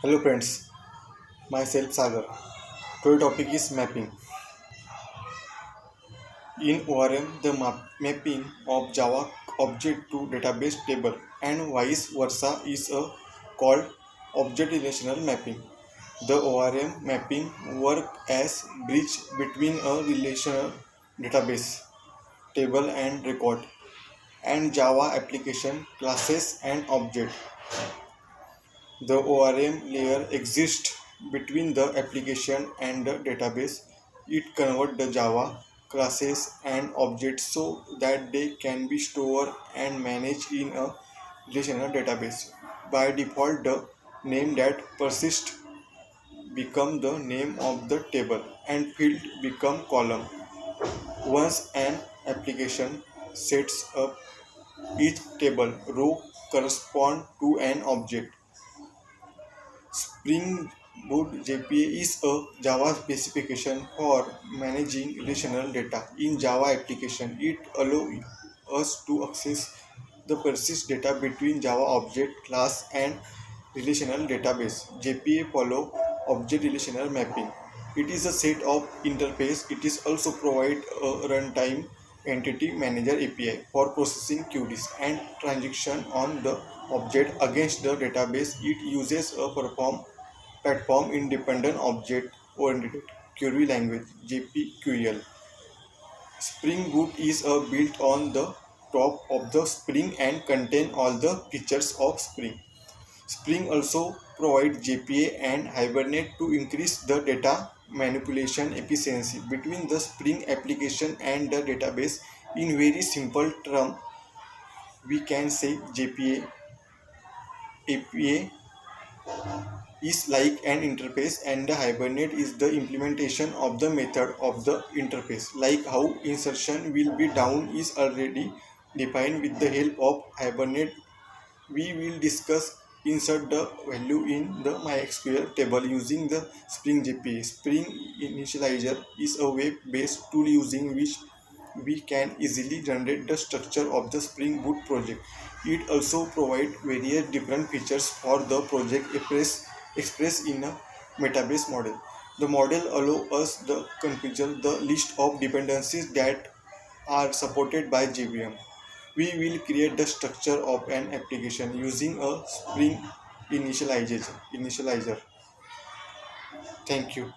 Hello friends, myself Sagar. Today topic is mapping. In ORM, the mapping of Java object to database table and vice versa is called object relational mapping. The ORM mapping work as bridge between a relational database table and record and Java application classes and object. The ORM layer exists between the application and the database. It converts the Java classes and objects so that they can be stored and managed in a relational database. By default, the name that persists become the name of the table and field become column. Once an application sets up each table row correspond to an object. Spring Boot JPA is a Java specification for managing relational data. In Java application, it allows us to access the persist data between Java object class and relational database. JPA follow object relational mapping. It is a set of interface. It is also provide a runtime entity manager API for processing queries and transaction on the object against the database. It uses a platform independent object oriented query language JPQL. Spring Boot is built on the top of the Spring and contain all the features of Spring. Spring also provides JPA and Hibernate to increase the data manipulation efficiency between the Spring application and the database. In very simple term, we can say JPA APA is like an interface and the Hibernate is the implementation of the method of the interface. Like how insertion will be down is already defined with the help of Hibernate. We will discuss insert the value in the MySQL table using the Spring JPA. Spring Initializer is a web-based tool using which we can easily generate the structure of the Spring Boot project. It also provides various different features for the project expressed in a metabase model. The model allows us to configure the list of dependencies that are supported by JVM. We will create the structure of an application using a Spring initializer. Thank you.